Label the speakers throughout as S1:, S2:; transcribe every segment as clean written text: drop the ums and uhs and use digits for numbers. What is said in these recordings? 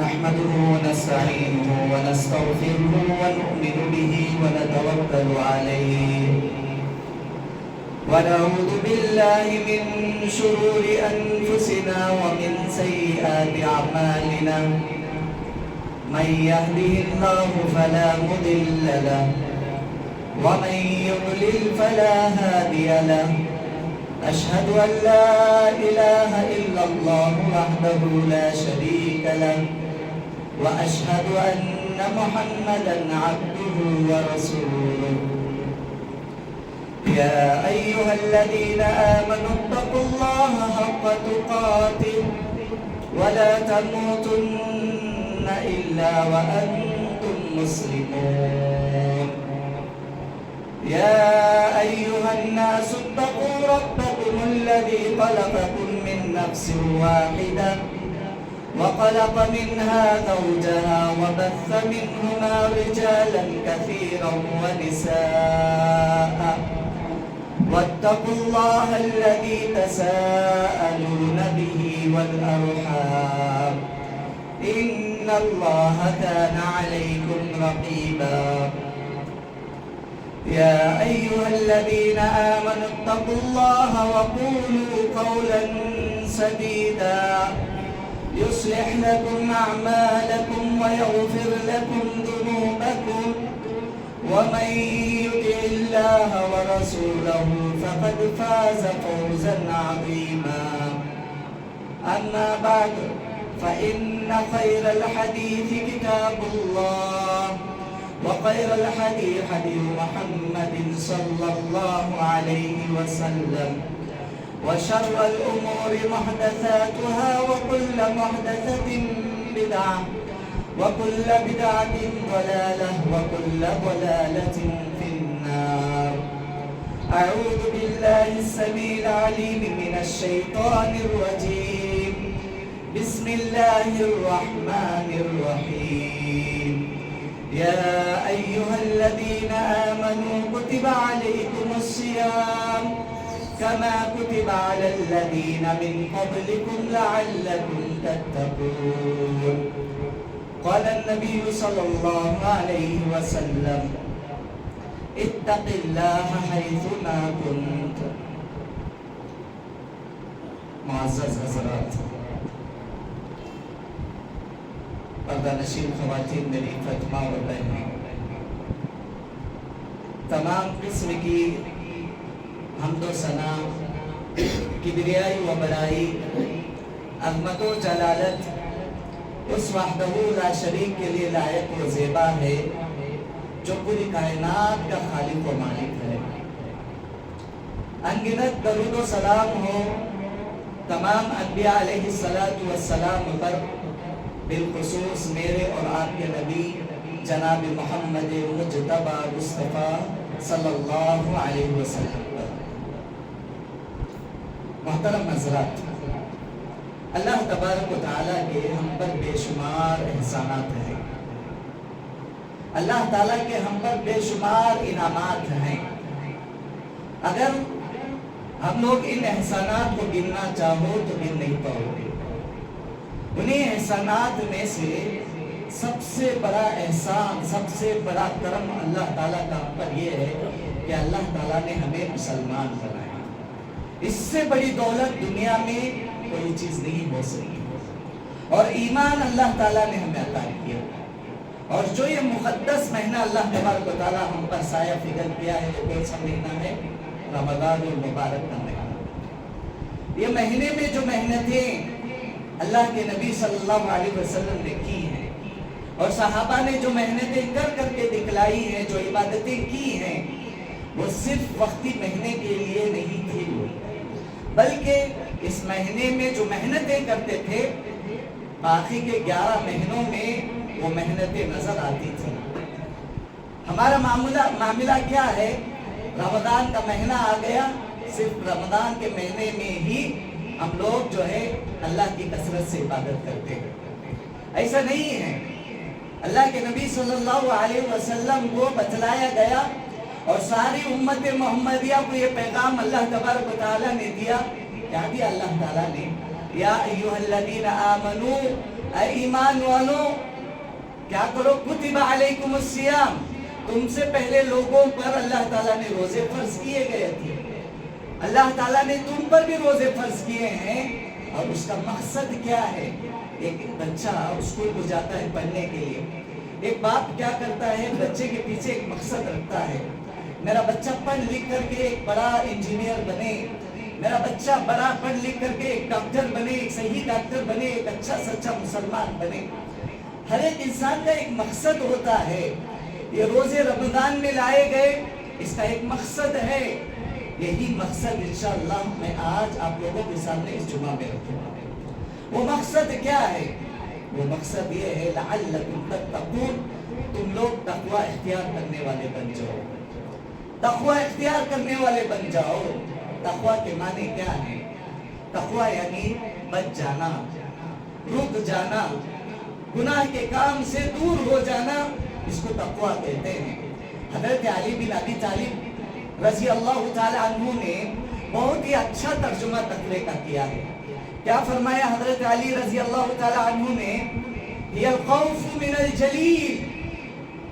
S1: نحمده ونستعينه ونستغفره ونؤمن به ونتوكل عليه ونعوذ بالله من شرور أنفسنا ومن سيئات أعمالنا من يهده الله فلا مضل له ومن يضلل فلا هادي له أشهد أن لا إله إلا الله وحده لا شريك له وأشهد أن محمدا عبده ورسوله يا أيها الذين آمنوا اتقوا الله حق تقاته ولا تموتن إلا وأنتم مسلمون يا أيها الناس اتقوا ربكم الذي خلقكم من نفس واحدة وخلق منها زوجها وبث منهما رجالا كثيرا ونساء واتقوا الله الذي تساءلون به والأرحام إن الله كان عليكم رقيبا يا أيها الذين آمنوا اتقوا الله وقولوا قولا سديدا يصلح لكم أعمالكم ويغفر لكم ذنوبكم ومن يطع الله ورسوله فقد فاز فوزا عظيما أما بعد فإن خير الحديث كتاب الله وخير الحديث حديث محمد صلى الله عليه وسلم وشر الأمور محدثاتها وكل محدثة بدعة وكل بدعة ضلالة وكل ضلالة في النار أعوذ بالله السميع العليم من الشيطان الرجيم بسم الله الرحمن الرحيم يا أيها الذين آمنوا كتب عليكم الصيام كما كتب على الذين من قبلكم لعلكم تتقون قال النبي صلى الله عليه وسلم اتق الله حيثما كنت معزز حضرات پردہ نشین خواتین میری فاطمہ اور بہنیں تمام قسم کی حمد و ثنا کبریائی و بڑائی عظمت و جلالت اس وحدہ لا شریک کے لیے لائق و زیبا ہے جو پوری کائنات کا خالق و مالک ہے انگنت درود و سلام ہو تمام انبیاء علیہ السلام پر بالخصوص میرے اور آپ کے نبی جناب محمد مجتبی مصطفیٰ صلی اللہ علیہ وسلم پر محترم حضرات اللہ تبارک و تعالیٰ کے ہم پر بے شمار احسانات ہیں اللہ تعالیٰ کے ہم پر بے شمار انعامات ہیں اگر ہم لوگ ان احسانات کو گننا چاہو تو گن نہیں پاؤ گے انہیں احسانات میں سے سب سے بڑا احسان سب سے بڑا کرم اللہ تعالیٰ کا ہم پر یہ ہے کہ اللہ تعالیٰ نے ہمیں مسلمان بنایا اس سے بڑی دولت دنیا میں کوئی چیز نہیں ہو سکتی اور ایمان اللہ تعالیٰ نے ہمیں عطا کیا اور جو یہ مقدس مہینہ اللہ تبارک و تعالیٰ ہم پر سایہ فکر کیا ہے وہ کون سا مہینہ ہے رمضان المبارک کا مہینہ یہ مہینے میں جو محنتیں اللہ کے نبی صلی اللہ علیہ وسلم نے کی ہیں اور صحابہ نے جو محنتیں کر کر کے دکھلائی ہیں جو عبادتیں کی ہیں وہ صرف وقتی مہینے کے لیے نہیں تھی بلکہ اس مہینے میں جو محنتیں کرتے تھے باقی کے 11 مہینوں میں وہ محنتیں نظر آتی تھیں ہمارا معاملہ کیا ہے رمضان کا مہینہ آ گیا صرف رمضان کے مہینے میں ہی ہم لوگ جو ہے اللہ کی کثرت سے عبادت کرتے ہیں ایسا نہیں ہے اللہ کے نبی صلی اللہ علیہ وسلم کو بتلایا گیا اور ساری امت محمدیہ کو یہ پیغام اللہ تبارک و تعالیٰ نے دیا کیا دیا اللہ تعالیٰ نے یا ایوہ الذین آمنوا اے ایمان والوں کیا کرو، کتب علیکم الصیام، تم سے پہلے لوگوں پر اللہ تعالیٰ نے روزے فرض کیے گئے تھے، اللہ تعالیٰ نے تم پر بھی روزے فرض کیے ہیں۔ اور اس کا مقصد کیا ہے؟ ایک بچہ اسکول کو جاتا ہے پڑھنے کے لیے، ایک باپ کیا کرتا ہے، بچے کے پیچھے ایک مقصد رکھتا ہے، میرا بچہ پڑھ لکھ کر کے ایک بڑا انجینئر بنے، میرا بچہ بڑا پڑھ لکھ کر کے ایک ڈاکٹر بنے، ایک صحیح ڈاکٹر بنے، ایک اچھا سچا مسلمان بنے۔ ہر ایک انسان کا ایک مقصد ہوتا ہے۔ یہ روزے رمضان میں لائے گئے، اس کا ایک مقصد ہے۔ یہی مقصد انشاءاللہ میں آج آپ لوگوں کے سامنے اس جمعہ میں رکھوں گا۔ وہ مقصد کیا ہے؟ وہ مقصد یہ ہے لعلکم تتقون، تم لوگ تقوی اختیار کرنے والے بن جاؤ، تقوی اختیار کرنے والے بن جاؤ۔ تقوی کے معنی کیا ہے؟ تقوی یعنی بچ جانا، رک جانا، گناہ کے کام سے دور ہو جانا، اس کو تقوی کہتے ہیں۔ حضرت علی بن ابی طالب رضی اللہ تعالی عنہ نے بہت ہی اچھا ترجمہ تقوی کا کیا ہے۔ کیا فرمایا حضرت علی رضی اللہ تعالی عنہ نے؟ یہ الخوف من الجلیل،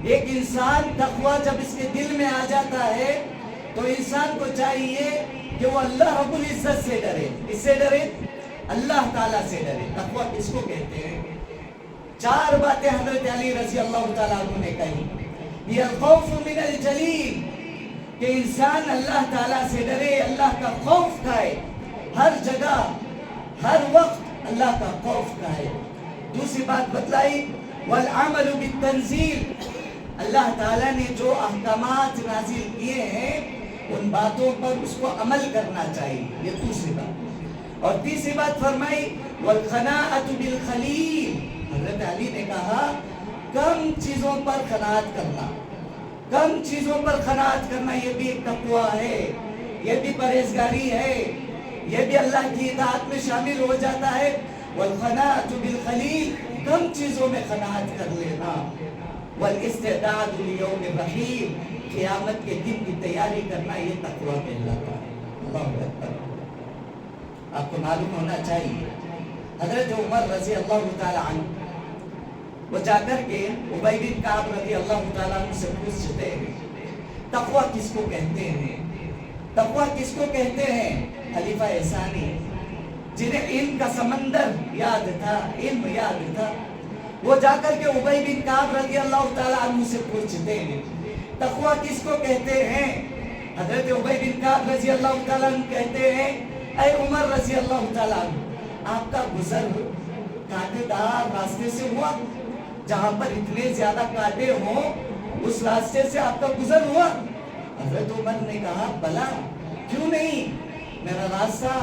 S1: ایک انسان تقوی جب اس کے دل میں آ جاتا ہے تو انسان کو چاہیے کہ وہ اللہ رب العزت سے ڈرے۔ کس سے ڈرے؟ اللہ تعالیٰ سے ڈرے۔ تقوی کس کو کہتے ہیں؟ چار باتیں حضرت علی رضی اللہ تعالیٰ عنہ نے کہی۔ یہ الخوف من الجلیل، کہ انسان اللہ تعالیٰ سے ڈرے، اللہ کا خوف کھائے، ہر جگہ ہر وقت اللہ کا خوف کھائے۔ دوسری بات بتلائی والعمل بالتنزیل، اللہ تعالیٰ نے جو احکامات نازل کیے ہیں ان باتوں پر اس کو عمل کرنا چاہیے، یہ دوسری بات۔ اور تیسری بات فرمائی والقناعۃ بالقلیل، حضرت علی نے کہا کم چیزوں پر قناعت کرنا، کم چیزوں پر قناعت کرنا یہ بھی ایک تقوی ہے، یہ بھی پرہیزگاری ہے، یہ بھی اللہ کی اطاعت میں شامل ہو جاتا ہے۔ والقناعۃ بالقلیل، کم چیزوں میں قناعت کر لینا۔ والاستعداد لیوم الرحیل، قیامت کے دن کی تیاری کرنا، یہ تقوی کہلاتا ہے۔ اللہ اکبر۔ آپ کو معلوم ہونا چاہیے حضرت عمر رضی اللہ تعالی عنہ وہ جا کر کے ابی بن کعب رضی اللہ تعالیٰ عنہ سے پوچھتے ہیں تقوی کس کو کہتے ہیں؟ تقوی کس کو کہتے ہیں؟ خلیفہ ثانی جنہیں علم کا سمندر یاد تھا، علم یاد تھا، وہ جا کر کے ابی بن کعب رضی اللہ تعالیٰ عنہ سے پوچھتے ہیں تقوی کس کو کہتے ہیں؟ حضرت ابی بن کعب رضی اللہ تعالیٰ عنہ کہتے ہیں اے عمر رضی اللہ تعالیٰ عنہ، آپ کا گزر کانٹے دار راستے سے ہوا، جہاں پر اتنے زیادہ کانٹے ہوں اس راستے سے آپ کا گزر ہوا؟ حضرت عمر نے کہا بلا، کیوں نہیں، میرا راستہ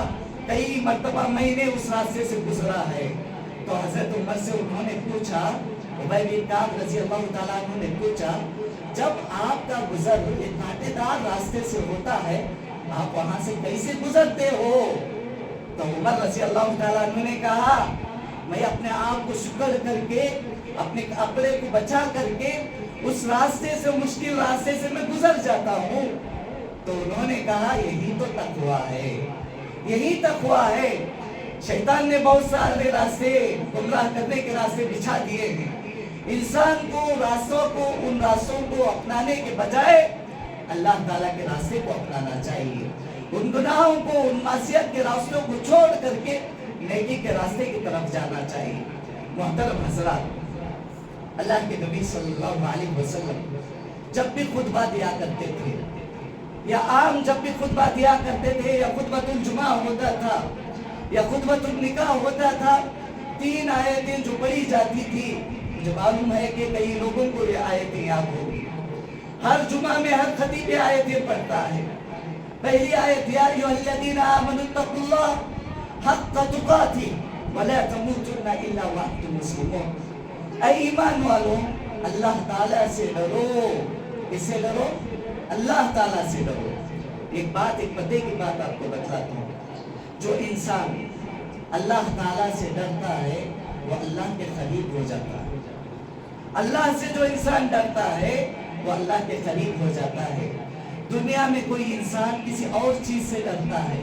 S1: کئی مرتبہ میں نے اس راستے سے گزرا ہے۔ تو حضرت عمر سے انہوں نے پوچھا، ابی بن کعب رضی اللہ تعالیٰ عنہ نے پوچھا جب آپ کا گزر ایک کانٹے دار راستے سے ہوتا ہے آپ وہاں سے کیسے گزرتے ہو؟ تو عمر رضی اللہ تعالیٰ عنہ نے کہا میں اپنے آپ کو شکر کر کے، اپنے کپڑے کو بچا کر کے اس راستے سے، مشکل راستے سے میں گزر جاتا ہوں۔ تو انہوں نے کہا یہی تو تقوی ہے، یہی تقوی ہے۔ شیطان نے بہت سارے راستے، گمراہ کرنے کے راستے بچھا دیے ہیں۔ انسان کو ان راستوں کو اپنانے کے بجائے اللہ تعالیٰ کے راستے کو اپنانا چاہیے، ان گناہوں کو، ان معصیت کے راستوں کو چھوڑ کر کے نیکی کے راستے کی طرف جانا چاہیے۔ محترم حضرات، اللہ کے نبی صلی اللہ علیہ وسلم جب بھی خطبہ دیا کرتے تھے یا عام جب بھی خطبہ دیا کرتے تھے یا خطبۃ الجمعہ ہوتا تھا یا خطبۃ النکاح ہوتا تھا، 3 آیتیں جو پڑھی جاتی تھی، مجھے معلوم ہے کہ کئی لوگوں کو یہ آیتیں یاد ہوگی۔ ہر جمعہ میں ہر خطیب آیتیں پڑھتا ہے۔ پہلی آیت یا ایھا الذین آمنوا اتقوا اللہ حق تقاتہ ولا تموتن الا وانتم مسلمون، اے ایمان والوں اللہ تعالیٰ سے ڈرو۔ کس سے ڈرو؟ اللہ تعالیٰ سے ڈرو۔ ایک پتے کی بات آپ کو بتلاتا ہوں، جو انسان اللہ تعالیٰ سے ڈرتا ہے وہ اللہ کے قریب ہو جاتا ہے۔ اللہ سے جو انسان ڈرتا ہے وہ اللہ کے قریب ہو جاتا ہے۔ دنیا میں کوئی انسان کسی اور چیز سے ڈرتا ہے،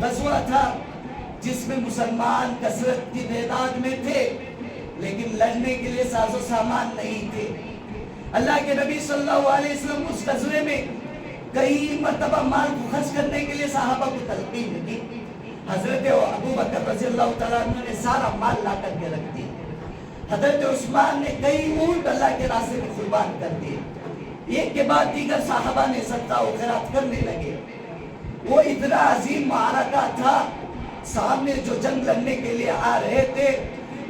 S1: غزوہ تھا جس میں مسلمان کثرت کی تعداد میں تھے لیکن لڑنے کے لیے ساز و سامان نہیں تھے. اللہ کے نبی صلی اللہ علیہ وسلم اس غزوے میں کئی مرتبہ مال کو خرچ کرنے کے لیے صحابہ کو تلقین کی. حضرت ابو بکر رضی اللہ تعالیٰ عنہ نے سارا مال لا کر کے رکھ دیا. حضرت عثمان نے کئی اونٹ اللہ کے راستے میں قربان کر دیے. ایک کے بعد دیگر صحابہ نے صدقہ و خیرات کرنے لگے. وہ اتنا عظیم معرکہ تھا. سامنے جو جنگ لڑنے کے لیے آ رہے تھے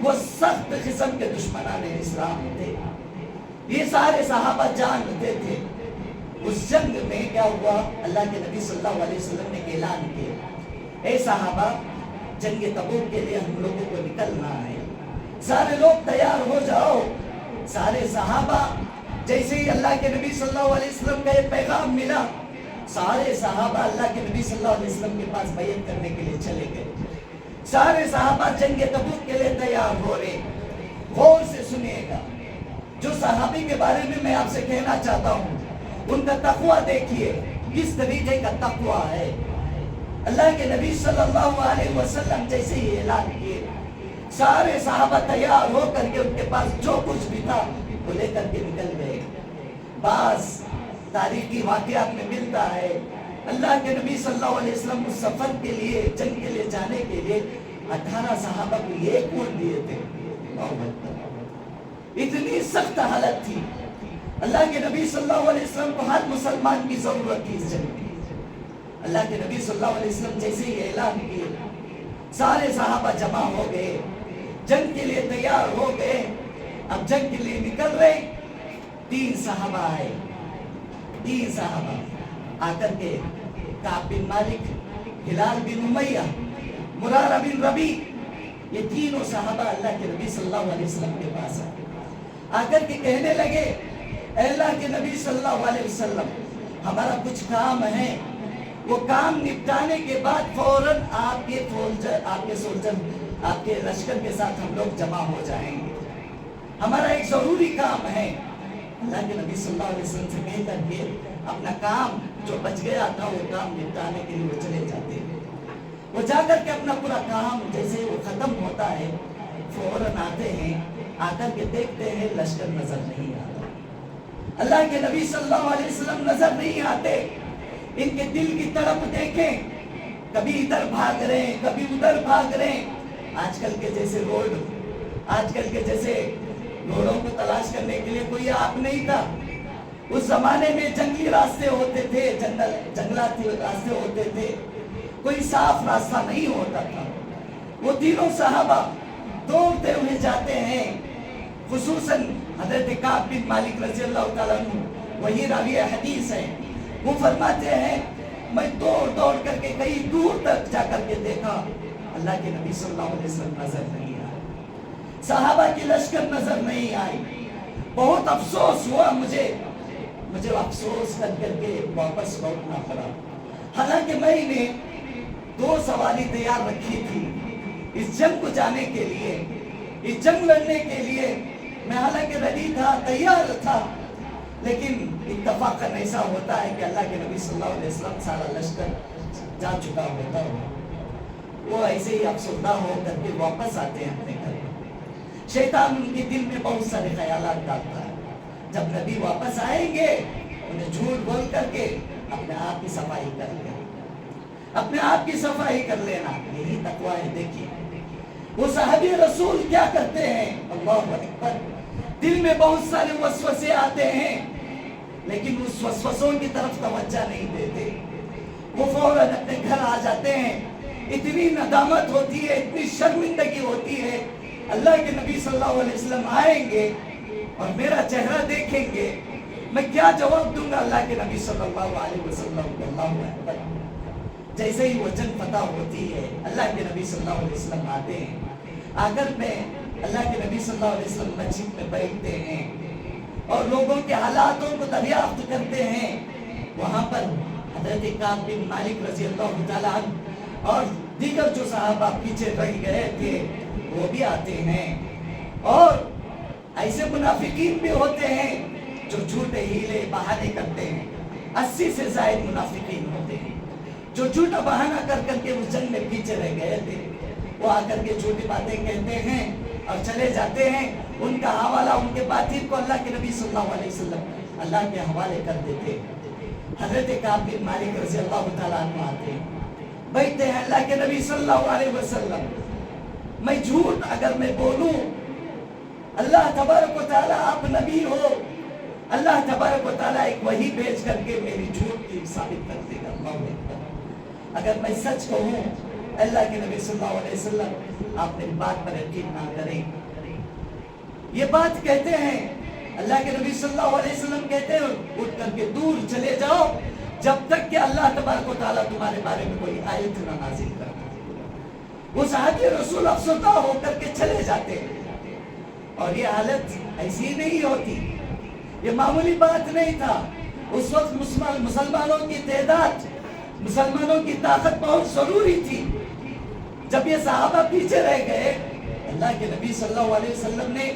S1: وہ سخت قسم کے دشمنان اسلام تھے. یہ سارے صحابہ جانتے تھے. اس جنگ میں کیا ہوا؟ اللہ کے نبی صلی اللہ علیہ وسلم نے اعلان کیا، اے صحابہ جنگ تبوک کے لیے ہم لوگوں کو نکلنا ہے، سارے لوگ تیار ہو جاؤ. سارے صحابہ جیسے ہی اللہ کے نبی صلی اللہ علیہ وسلم کا یہ پیغام ملا، سارے صحابہ اللہ کے نبی صلی اللہ علیہ وسلم کے پاس بیعت کرنے کے لیے چلے گئے. سارے صحابہ جنگ تبوک کے لیے تیار ہو رہے. غور سے سنیے گا، جو صحابی کے بارے میں آپ سے کہنا چاہتا ہوں ان کا تقویٰ دیکھیے کس طریقے کا تقویٰ ہے. اللہ کے نبی صلی اللہ علیہ وسلم جیسے ہی اعلان کیے، سارے صحابہ تیار ہو کر کے ان کے پاس جو کچھ بھی تھا وہ لے کر کے نکل گئے. بعض تاریخی واقعات میں ملتا ہے اللہ کے نبی صلی اللہ علیہ وسلم اس سفر کے لیے، جنگ کے لیے جانے کے لیے 18 صحابہ کو ایک اونٹ دیے تھے. اتنی سخت حالت تھی. اللہ کے نبی صلی اللہ علیہ وسلم کو ہر مسلمان کی ضرورت تھی اس جنگ میں. اللہ کے نبی صلی اللہ علیہ وسلم جیسے ہی اعلان کیے، سارے صحابہ جمع ہو گئے، جنگ کے لیے تیار ہو گئے. اب جنگ کے لیے نکل رہے. 3 صحابہ آئے. 3 صحابہ آ کر کے کعب بن مالک، ہلال بن امیہ، مرارہ بن ربیع، یہ تینوں صحابہ اللہ کے نبی صلی اللہ علیہ وسلم کے پاس آئے. آ کر کے کہنے لگے، اے اللہ کے نبی صلی اللہ علیہ وسلم ہمارا کچھ کام ہے، وہ کام نپٹانے کے بعد فوراً آپ کے سولجر، آپ کے لشکر کے ساتھ ہم لوگ جمع ہو جائیں گے. ہمارا ایک ضروری کام ہے. اللہ کے نبی صلی اللہ علیہ وسلم سے کہہ کر کے اپنا کام جو بچ گیا تھا وہ کام نپٹانے کے لیے وہ چلے جاتے ہیں. وہ جا کر کے اپنا پورا کام جیسے وہ ختم ہوتا ہے فوراً آتے ہیں. آ کر کے دیکھتے ہیں لشکر نظر نہیں آتا. اللہ کے نبی صلی اللہ علیہ وسلم نظر نہیں آتے. ان کے دل کی طرف دیکھیں، کبھی ادھر بھاگ رہے ہیں، کبھی ادھر بھاگ رہے ہیں. آج کل کے جیسے روڑوں کو تلاش کرنے کے لیے کوئی آپ نہیں تھا. اس زمانے میں جنگلی راستے ہوتے تھے، جنگلات راستے ہوتے تھے، کوئی صاف راستہ نہیں ہوتا تھا. وہ تینوں صحابہ دوڑتے ہوئے جاتے ہیں. خصوصاً حضرت کعب بن مالک رضی اللہ تعالیٰ عنہ، وہی راوی حدیث ہے، وہ فرماتے ہیں میں دوڑ کر کے کئی دور تک جا کر کے دیکھا، اللہ کے نبی صلی اللہ علیہ وسلم نظر نہیں آئے، صحابہ کی لشکر نظر نہیں آئی. بہت افسوس ہوا مجھے افسوس کر کے واپس لوٹنا پڑا. حالانکہ میں نے 2 سواری تیار رکھی تھی اس جنگ کو جانے کے لیے، اس جنگ لڑنے کے لیے. میں حالانکہ ریڈی تھا، تیار تھا، لیکن اتفاقاً ایسا ہوتا ہے کہ اللہ کے نبی صلی اللہ علیہ وسلم سارا لشکر جا چکا ہوتا ہے. وہ ایسے ہی افسردہ ہو کر کے واپس آتے ہیں اپنے گھر. شیطان ان کے دل میں بہت سارے خیالات ڈالتا ہے. جب نبی واپس آئیں گے انہیں جھوٹ بول کر کے اپنے آپ کی صفائی کر لینا، اپنے آپ کی صفائی کر لینا. یہی تقویٰ ہے. دیکھیے وہ صحابی رسول کیا کرتے ہیں، اللہ اکبر. دل میں بہت سارے وسوسے آتے ہیں لیکن اس وسوسوں کی طرف توجہ نہیں دیتے. وہ فوراً اپنے گھر آ جاتے ہیں. اتنی ندامت ہوتی ہے، اتنی شرمندگی ہوتی ہے. اللہ کے نبی صلی اللہ علیہ وسلم آئیں گے اور میرا چہرہ دیکھیں گے، میں کیا جواب دوں گا اللہ کے نبی صلی اللہ علیہ وسلم کو. اللہ اکبر. جیسے ہی وہ جنگ فتح ہوتی ہے اللہ کے نبی صلی اللہ علیہ وسلم آتے ہیں. آ کر میں اللہ کے نبی صلی اللہ علیہ وسلم مسجد میں بیٹھتے ہیں اور لوگوں کے حالاتوں کو دریافت کرتے ہیں. وہاں پر حضرت کعب بن مالک رضی اللہ تعالیٰ عنہ اور دیگر جو صحابہ پیچھے رہ گئے تھے وہ بھی آتے ہیں. اور ایسے منافقین بھی ہوتے ہیں جو جھوٹے ہیلے بہانے کرتے ہیں. 80 سے زائد منافقین ہوتے ہیں جو جھوٹا بہانہ کر کر کے اس جنگ میں پیچھے رہ گئے تھے، وہ آ کر کے جھوٹی باتیں کہتے ہیں اور چلے جاتے ہیں. ان کا حوالہ، ان کے باطن کو اللہ کے نبی صلی اللہ علیہ وسلم اللہ کے حوالے کر دیتے. حضرت کعب بن مالک رضی اللہ تعالیٰ عنہ آتے ہیں، بیٹھتے ہیں اللہ کے نبی صلی اللہ علیہ وسلم، میں جھوٹ اگر میں بولوں، اللہ تبارک و تعالیٰ آپ نبی ہو، اللہ تبارک و تعالیٰ ایک وحی بھیج کر کے میری جھوٹ کی ثابت کر دے گا. اللہ اکبر. اگر میں سچ کہوں، اللہ کے نبی صلی اللہ علیہ وسلم آپ میری بات پر یقین نہ کریں. یہ بات کہتے ہیں اللہ کے نبی صلی اللہ علیہ وسلم کہتے ہیں اٹھ کر کے دور چلے جاؤ جب تک کہ اللہ تبارک و تعالیٰ تمہارے بارے میں کوئی آیت نہ نازل کرتا. وہ صحابی رسول افسردہ ہو کر کے چلے جاتے ہیں. اور یہ حالت ایسی نہیں ہوتی، یہ معمولی بات نہیں تھا. اس وقت مسلمانوں کی تعداد، مسلمانوں کی طاقت بہت ضروری تھی. جب یہ صحابہ پیچھے رہ گئے، اللہ کے نبی صلی اللہ علیہ وسلم نے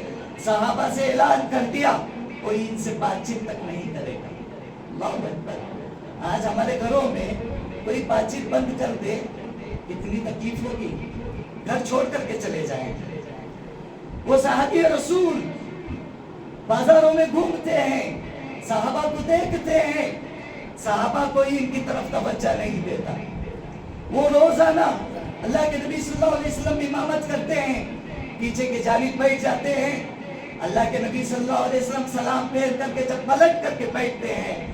S1: صحابہ سے اعلان کر دیا کوئی ان سے بات چیت تک نہیں کرے گا. اللہ اکبر. آج ہمارے گھروں میں کوئی بات چیت بند کر دے کتنی تکلیف ہوگی، گھر چھوڑ کر کے چلے جائیں. وہ صحابی رسول بازاروں میں گھومتے ہیں، صحابہ کو دیکھتے ہیں، صحابہ کوئی ان کی طرف توجہ نہیں دیتا. وہ روزانہ اللہ کے نبی صلی اللہ علیہ وسلم امامت کرتے ہیں، پیچھے کی جانب بیٹھ جاتے ہیں. اللہ کے نبی صلی اللہ علیہ وسلم سلام پھیر کر کے جب پلٹ کر کے بیٹھتے ہیں،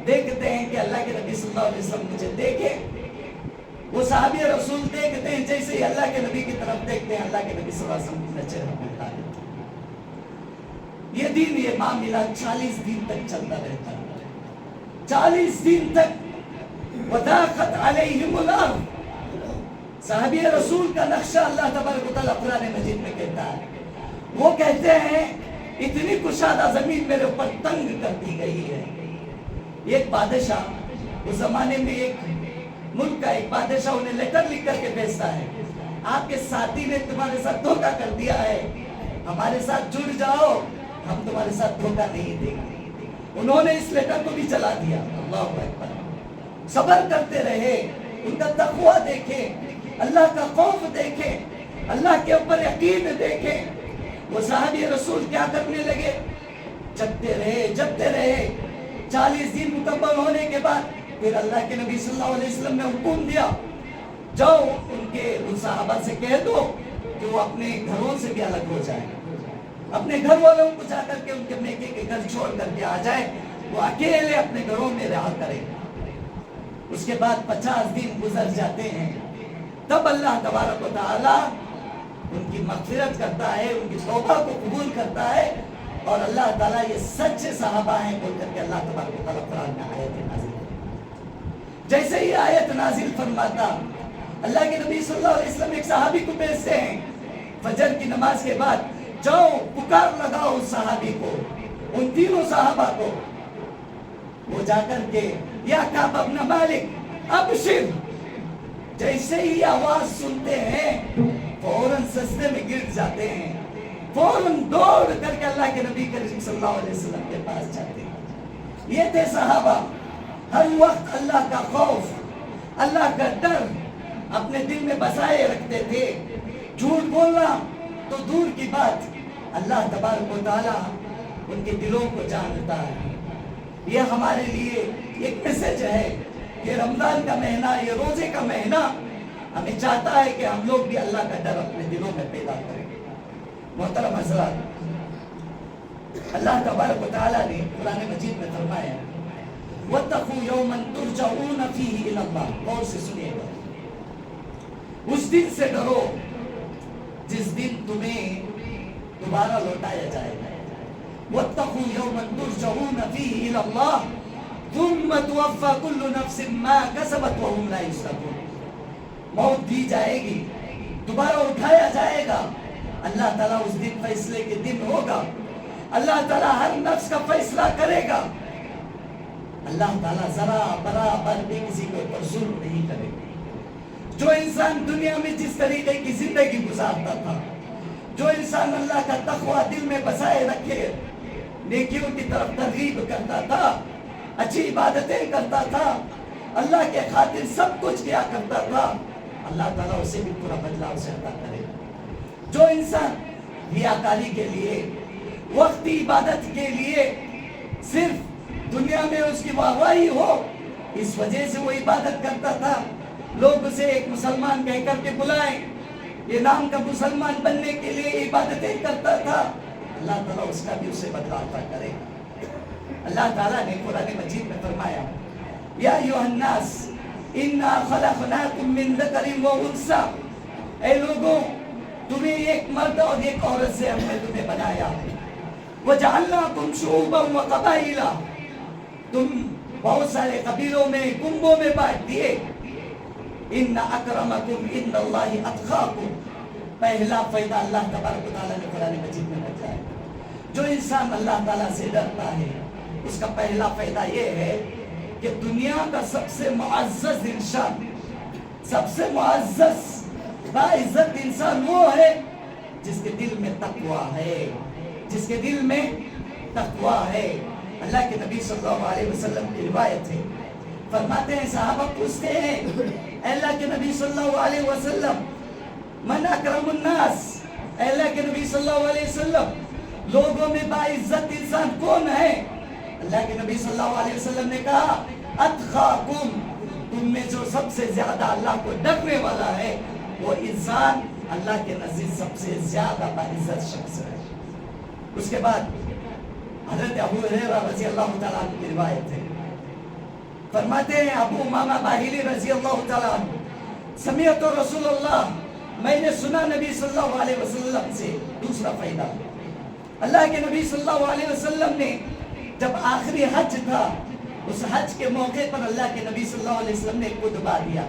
S1: دیکھتے ہیں کہ اللہ کے نبی صلی اللہ علیہ وسلم مجھے دیکھے. وہ صحابی رسول دیکھتے ہیں، جیسے ہی اللہ کے نبی کی طرف دیکھتے ہیں اللہ کے نبی صلی اللہ علیہ وسلم کا چہرہ ملتا ہے. یہ دین، یہ معاملہ 40 دن تک چلتا رہتا ہے. 40 دن تک وَضَاقَتْ عَلَيْهِمُ الْأَرْضُ. صحابی رسول کا نقشہ اللہ تبارک و تعالیٰ قرآن مجید میں کہتا ہے. وہ کہتے ہیں اتنی کشادہ زمین میرے اوپر تنگ کر دی گئی ہے. ایک بادشاہ، اس زمانے میں ایک ملک کا ایک بادشاہ انہیں لیٹر لکھ کر کے بھیجتا ہے، آپ کے ساتھی نے تمہارے ساتھ دھوکہ کر دیا ہے، ہمارے ساتھ جڑ جاؤ، ہم تمہارے ساتھ دھوکہ نہیں دیں گے. انہوں نے اس لیٹر کو بھی چلا دیا. اللہ اکبر. صبر کرتے رہے. ان کا تقویٰ دیکھیں، اللہ کا خوف دیکھیں، اللہ کے اوپر یقین دیکھیں. وہ صحابی رسول کیا کرنے لگے؟ جگتے رہے. 40 دن مکمل ہونے کے بعد پھر اللہ کے نبی صلی اللہ علیہ وسلم نے حکم دیا، جاؤ ان صحابہ سے کہہ دو کہ وہ اپنے گھروں سے بھی الگ ہو جائیں، اپنے گھر والوں کو جا کر کے ان کے میکے کے گھر چھوڑ کر کے آ جائیں، وہ اکیلے اپنے گھروں میں رہا کریں. اس کے بعد 50 دن گزر جاتے ہیں. تب اللہ تبارک و تعالی ان کی مغفرت کرتا ہے، ان کی توبہ کو قبول کرتا ہے، اور اللہ تعالیٰ یہ سچے صحابہ ہیں بول کر کے اللہ تبارک و تعالیٰ قرآن میں آیت نازل کرتا. جیسے ہی آیت نازل فرماتا، اللہ کے نبی صلی اللہ علیہ وسلم ایک صحابی کو بھیجتے ہیں فجر کی نماز کے بعد، جاؤ پکار لگاؤ اس صحابی کو، ان تینوں صحابہ کو. وہ جا کر کے یا کعب بن مالک ابشر، جیسے ہی آواز سنتے ہیں فوراً سجدے میں گر جاتے ہیں، فوراً دوڑ کر کے اللہ کے نبی کریم صلی اللہ علیہ وسلم کے پاس جاتے ہیں. یہ تھے صحابہ، ہر وقت اللہ کا خوف، اللہ کا ڈر اپنے دل میں بسائے رکھتے تھے. جھوٹ بولنا تو دور کی بات، اللہ تبارک و تعالیٰ ان کے دلوں کو جانتا ہے. یہ ہمارے لیے ایک میسج ہے کہ رمضان کا مہینہ، یہ روزے کا مہینہ ہمیں چاہتا ہے کہ ہم لوگ بھی اللہ کا ڈر اپنے دلوں میں پیدا کریں. محترم حضرات، اللہ تبارک و تعالیٰ نے قرآن مجید میں فرمایا وَاتَّقُوا يَوْمًا تُرْجَعُونَ فِيهِ إِلَى اللَّهِ. اور سے سنیے گا، اس دن سے ڈرو جس دن تمہیں دوبارہ لوٹایا جائے گا. وَاتَّقُوا يَوْمًا تُرْجَعُونَ فِيهِ إِلَى اللَّهِ ثُمَّ تُوَفَّى كُلُّ نَفْسٍ مَا كَسَبَتْ وَهُمْ لَا يُظْلَمُونَ. موت دی جائے گی، دوبارہ اٹھایا جائے گا. اللہ تعالیٰ اس دن فیصلے کے دن ہوگا. اللہ تعالیٰ ہر نفس کا فیصلہ کرے گا. اللہ تعالیٰ ذرا برابر بھی کسی کے اوپر ظلم نہیں کرے گا. جو انسان دنیا میں جس طریقے کی زندگی گزارتا تھا، جو انسان اللہ کا تقویٰ دل میں بسائے رکھے، نیکیوں کی طرف ترغیب کرتا تھا، اچھی عبادتیں کرتا تھا، اللہ کے خاطر سب کچھ کیا کرتا تھا، اللہ تعالیٰ اسے بھی پورا بدلہ اسے عطا کرے گا۔ جو انسان ریاکاری کے لیے، وقتی عبادت کے لیے، صرف دنیا میں اس کی واہواہی ہو، اس وجہ سے وہ عبادت کرتا تھا، لوگ اسے ایک مسلمان کہہ کر کے بلائیں، یہ نام کا مسلمان بننے کے لیے عبادتیں کرتا تھا، اللہ تعالیٰ اس کا بھی اسے بدلہ عطا کرے گا۔ اللہ تعالیٰ نے قرآن مجید میں فرمایا، یا ایھا الناس انا خلقناکم من ذکر و انثی، اے لوگوں تمہیں ایک مرد اور ایک عورت سے ہم نے تمہیں بنایا، وجعلناکم شعوبا و قبائل، تم بہت سارے قبیلوں میں، کنبوں میں بانٹ دیے، ان اکرمکم عند اللہ اتقاکم، پہلا فائدہ اللہ تبارک و تعالیٰ نے قرآن مجید میں بتایا، جو انسان اللہ تعالیٰ سے ڈرتا ہے اس کا پہلا فائدہ یہ ہے کہ دنیا کا سب سے معزز انسان، سب سے معزز باعزت انسان وہ ہے جس کے دل میں تقویٰ ہے، جس کے دل میں تقویٰ ہے۔ اللہ کے نبی صلی اللہ علیہ وسلم کی روایت ہے، فرماتے ہیں صحابہ پوچھتے ہیں اے اللہ کے نبی صلی اللہ علیہ وسلم من اکرم الناس، اے اللہ کے نبی صلی اللہ علیہ وسلم لوگوں میں باعزت انسان کون ہے؟ اللہ کے نبی صلی اللہ علیہ وسلم نے کہا اتقاکم، تم میں جو سب سے زیادہ اللہ کو ڈرنے والا ہے وہ انسان اللہ کے نزدیک سب سے زیادہ باعزت شخص ہے۔ اس کے بعد حضرت ابو ہریرہ رضی اللہ تعالیٰ عنہ کی روایت ہے، فرماتے ہیں ابو امامہ باہلی رضی اللہ تعالیٰ عنہ، سمعت رسول اللہ، میں نے سنا نبی صلی اللہ علیہ وسلم سے، دوسرا فائدہ، اللہ کے نبی صلی اللہ علیہ وسلم نے جب آخری حج تھا، اس حج کے موقع پر اللہ کے نبی صلی اللہ علیہ وسلم نے ایک خطبہ دیا،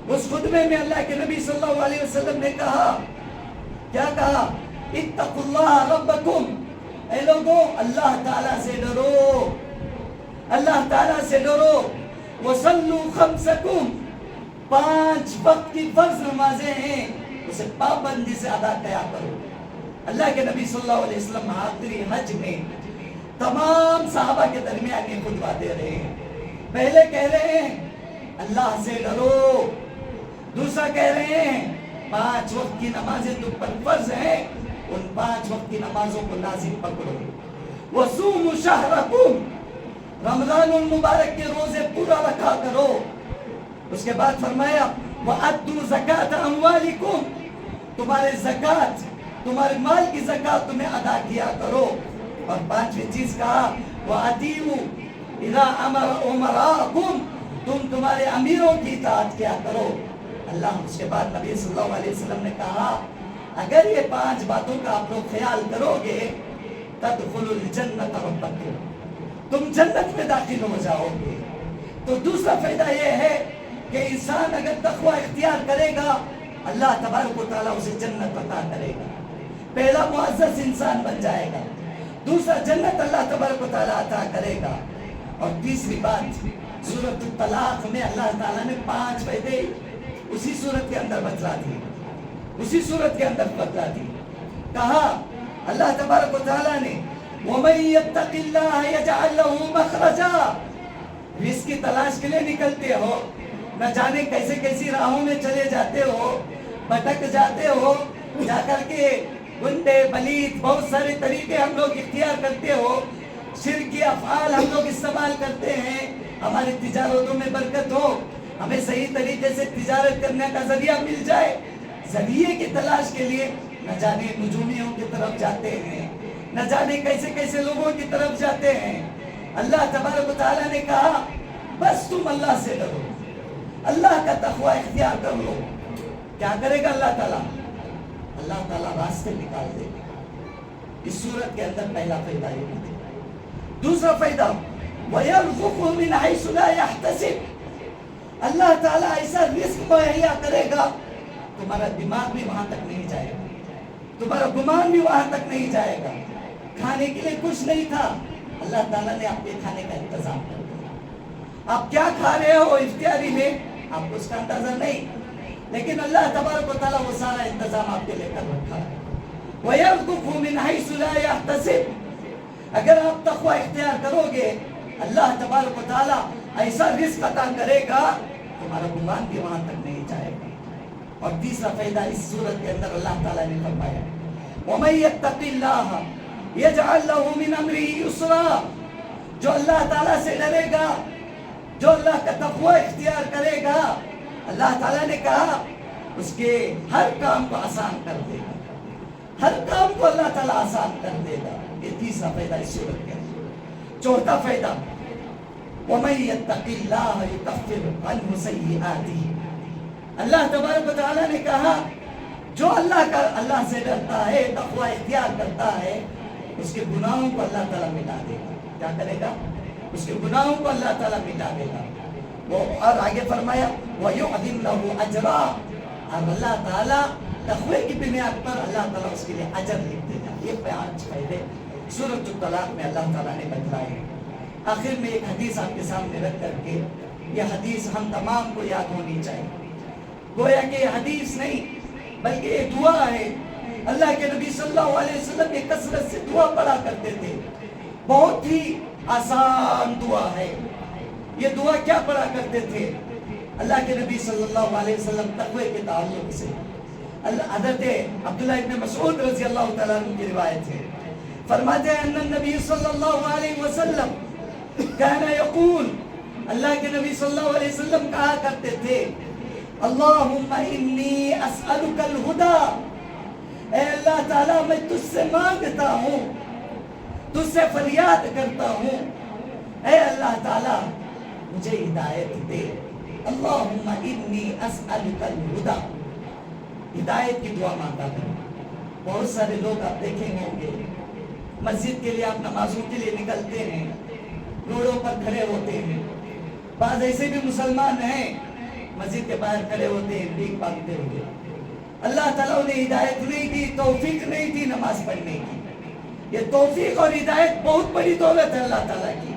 S1: اس خطبے میں اللہ کے نبی صلی اللہ علیہ وسلم نے کہا، کیا کہا؟ اتقوا اللہ ربکم، اے لوگوں اللہ تعالیٰ سے ڈرو، اللہ تعالیٰ سے ڈرو، وصلوا خمسکم، 5 وقت کی فرض نمازیں ہیں اسے پابندی سے ادا کیا کرو۔ اللہ کے نبی صلی اللہ علیہ وسلم آخری حج میں تمام صحابہ کے درمیان یہ خطبہ دے رہے ہیں، پہلے کہہ رہے ہیں اللہ سے ڈرو، دوسرا کہہ رہے ہیں 5 وقت کی نمازیں تم پر فرض ہیں، ان 5 وقت کی نمازوں کو لازم پکڑو، وصوموا شہرکم، رمضان المبارک کے روزے پورا رکھا کرو۔ اس کے بعد فرمایا وَأَدُّوا زَكَاةَ أَمْوَالِكُمْ، تمہارے زکوٰۃ، تمہارے مال کی زکوٰۃ تمہیں ادا کیا کرو۔ اور 5ویں چیز کہا وَأَطِيعُوا إِذَا أَمَرَ أُمَرَاءَكُمْ، تم تمہارے امیروں کی اطاعت کیا کرو۔ اللہ اس کے بعد نبی صلی اللہ علیہ وسلم نے کہا اگر یہ 5 باتوں کا آپ لوگ خیال کرو گے تدخلوا الجنت ربکم، تم جنت میں داخل ہو جاؤ گے۔ تو دوسرا فائدہ یہ ہے کہ انسان اگر تقوی اختیار کرے گا اللہ تبارک و تعالیٰ اسے جنت عطا کرے گا، پہلا معزز انسان بن جائے گا، دوسرا جنت اللہ تبارک و تعالیٰ عطا کرے گا۔ اور تیسری بات سورۃ الطلاق میں اللہ تعالیٰ نے 5 فائدے اسی سورت کے اندر بتلا دی، اسی سورت کے اندر بتلا دی، کہا اللہ تبارک و تعالیٰ نے وَمَن يَتَّقِ اللَّهَ يَجْعَلْ لَهُ مَخْرَجًا، رزق کی تلاش کے لیے نکلتے ہو، نہ جانے کیسے کیسی راہوں میں چلے جاتے ہو، بھٹک جاتے ہو، جا کر کے گنڈے پلیت بہت سارے طریقے ہم لوگ اختیار کرتے ہو، شرکی افعال ہم لوگ استعمال کرتے ہیں، ہماری تجارتوں میں برکت ہو، ہمیں صحیح طریقے سے تجارت کرنے کا ذریعہ مل جائے، ذریعے کی تلاش کے لیے نہ جانے نجومیوں کی طرف جاتے ہیں، نہ جانے کیسے کیسے لوگوں کی طرف جاتے ہیں۔ اللہ تبارک و تعالیٰ نے کہا بس تم اللہ سے ڈرو، اللہ کا تقوی اختیار کر لو۔ کیا کرے گا اللہ تعالیٰ؟ اللہ تعالیٰ راستے نکال دے گا۔ اس صورت کے اندر پہلا فائدہ یہ ہے۔ دوسرا فائدہ وَيَرْزُقْهُ مِنْ حَيْثُ لَا يَحْتَسِبُ، اللہ تعالیٰ ایسا رزق مہیا کرے گا تمہارا دماغ بھی وہاں تک نہیں جائے گا، تمہارا گمان بھی وہاں تک نہیں جائے گا۔ کھانے کے لیے کچھ نہیں تھا، اللہ تعالیٰ نے آپ کے کھانے کا انتظام کر دیا۔ آپ کیا کھا رہے ہو اختیاری میں آپ کو اس کا اندازہ نہیں، لیکن اللہ تبارک و تعالیٰ وہ سارا انتظام آپ کے لے کر رکھا ہے۔ وَيَرْزُقْهُ مِنْ حَيْثُ لَا يَحْتَسِبُ، اگر آپ تقوی اختیار کرو گے اللہ تبارک و تعالیٰ ایسا رزق عطا کرے گا تمہارا گمان بھی وہاں تک نہیں جائے گا. اور تیسرا فائدہ اس صورت کے اندر اللہ تعالیٰ نے فرمایا وَمَن يَتَّقِ اللَّهَ يَجْعَلْ لَهُ مِنْ أَمْرِهِ يُسْرًا. جو اللہ تعالیٰ سے ڈرے گا، جو اللہ کا تقوی اختیار کرے گا، اللہ تعالیٰ نے کہا اس کے ہر کام کو آسان کر دے گا. ہر کام کو اللہ تعالیٰ آسان کر دے گا. یہ تیسرا فائدہ اس صورت کے اندر. چوتھا فائدہ وَمَن يَتَّقِ اللَّهَ يُكَفِّرْ عَنْهُ سَيِّئَاتِهِ. اللہ تبارک و تعالیٰ نے کہا جو اللہ سے ڈرتا ہے، تقوی اختیار کرتا ہے، اس کے گناہوں کو اللہ تعالیٰ مٹا دے گا. کیا کرے گا؟ اس کے گناہوں کو اللہ تعالیٰ مٹا دے گا. وہ اور آگے فرمایا وَيُعْظِمْ لَهُ أَجْرًا. اور اللہ تعالیٰ تقوی کی بنیاد پر اللہ تعالیٰ اس کے لیے اجر لکھ دے گا. یہ 5 فائدے سورۃ الطلاق میں اللہ تعالیٰ نے بتلائے. آخر میں ایک حدیث آپ کے سامنے رکھ کر کے، یہ حدیث ہم تمام کو یاد ہونی چاہیے. گویا کہ یہ حدیث نہیں بلکہ یہ دعا ہے. اللہ کے نبی صلی اللہ علیہ وسلم یہ کثرت سے دعا پڑھا کرتے تھے. بہت ہی آسان دعا ہے. یہ دعا کیا پڑھا کرتے تھے؟ اللہ کے نبی صلی اللہ علیہ وسلم تقوی کے تعلق سے حضرت عبداللہ ابن مسعود رضی اللہ تعالیٰ عنہ کی روایت ہے، فرماتے ہیں ان النبی صلی اللہ علیہ وسلم کان یقول، اللہ کے نبی صلی اللہ علیہ وسلم کہا کرتے تھے اللہم انی اسألک الہدی. اے اللہ تعالیٰ میں تجھ سے مانگتا ہوں، تجھ سے فریاد کرتا ہوں، اے اللہ تعالیٰ مجھے ہدایت دے. اللہم انی اسألک الہدی. ہدایت کی دعا مانگتا ہوں. بہت سارے لوگ آپ دیکھیں ہوں گے مسجد کے لیے، آپ نمازوں کے لیے نکلتے ہیں، روڈوں پر کھڑے ہوتے ہیں. بعض ایسے بھی مسلمان ہیں مسجد کے باہر کھڑے ہوتے ہیں بھیک مانگتے ہوئے. اللہ تعالیٰ انہیں ہدایت نہیں دی، توفیق نہیں دی نماز پڑھنے کی. یہ توفیق اور ہدایت بہت بڑی دولت ہے اللہ تعالیٰ کی.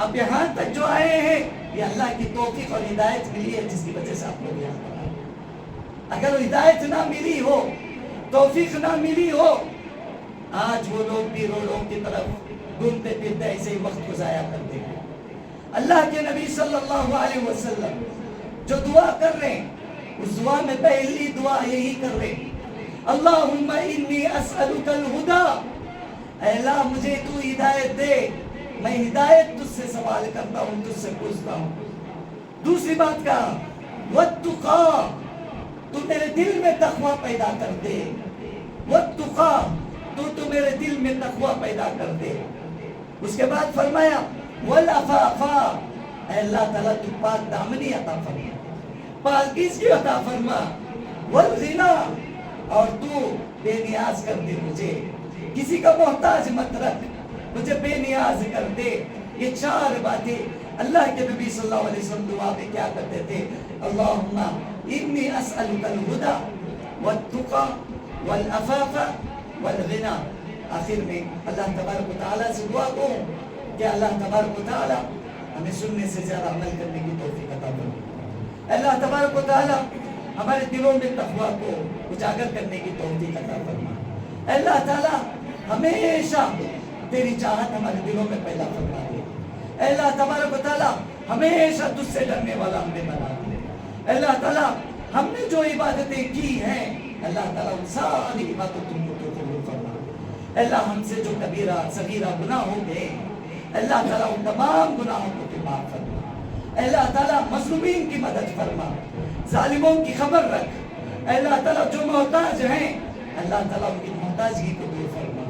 S1: آپ یہاں تک جو آئے ہیں یہ اللہ کی توفیق اور ہدایت ملی ہے جس کی وجہ سے آپ لوگ یہاں پر آئے. اگر ہدایت نہ ملی ہو، توفیق نہ ملی ہو، آج وہ لوگ بھی روڈوں کی طرف گھومتے پھرتے ایسے ہی وقت کو ضائع کرتے ہیں. اللہ کے نبی صلی اللہ علیہ وسلم جو دعا کر رہے ہیں اس دعا میں پہلی دعا یہی کر رہے ہیں اللہم انی اسألک الہدی. اے اللہ مجھے تو ہدایت دے، میں ہدایت تجھ سے سوال کرتا ہوں، تجھ سے پوچھتا ہوں. دوسری بات کہا واتقا، تو میرے دل میں تقوی پیدا کر دے. واتقا، تو میرے دل میں تقوی پیدا کر دے. اس کے بعد فرمایا والعفافا، اے اللہ تعالیٰ تو پاک دامنی عطا فرما، پاکیزگی عطا فرما. والغنا، اور تو بے نیاز کر دے مجھے، کسی کا محتاج مت رکھ، مجھے بے نیاز کر دے. یہ 4 باتیں اللہ کے نبی صلی اللہ علیہ وسلم دعا میں کیا کرتے تھے؟ اللہم انی اسألک الہدی والتقی والعفاف والغنا. آخر میں اللہ تبارک و تعالیٰ سے دعا کو کہ اللہ تبارک و تعالیٰ ہمیں سننے سے زیادہ عمل کرنے کی توفیق عطا فرمائے. اللہ تبارک و تعالیٰ ہمارے دلوں میں تقوی کو اجاگر کرنے کی توفیق عطا فرمائے. اللہ تعالیٰ ہمیشہ تیری چاہت ہمارے دلوں میں پیدا فرما دے. اللہ تبارک و تعالیٰ ہمیشہ تجھ سے ڈرنے والا ہمیں بنا دے. اللہ تعالیٰ ہم نے جو عبادتیں کی ہیں اللہ تعالیٰ ان ساری عبادتوں کو قبول فرما. اللہ ہم سے جو کبیرہ صغیرہ گناہ ہو گئے اللہ تعالیٰ ان تمام گناہوں کو معاف فرما. اللہ تعالیٰ مظلومین کی مدد فرما، ظالموں کی خبر رکھ. اللہ تعالیٰ جو محتاج ہیں اللہ تعالیٰ ان کی محتاجگی کو دور فرما.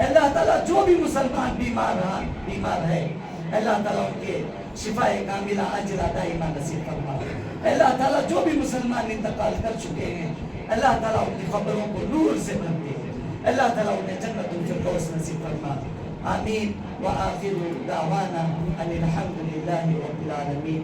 S1: اللہ تعالیٰ جو بھی مسلمان بیمار ہے اللہ تعالیٰ ان کے شفاء کاملہ عاجلہ دائمہ نصیب فرما. اللہ تعالیٰ جو بھی مسلمان انتقال کر چکے ہیں اللہ تعالیٰ ان کی خبروں کو نور سے بھر دے. اللہ تعالیٰ انہیں جنت الفردوس نصیب فرما. آمین. وآخر دعوانا ان الحمد للہ رب العالمین.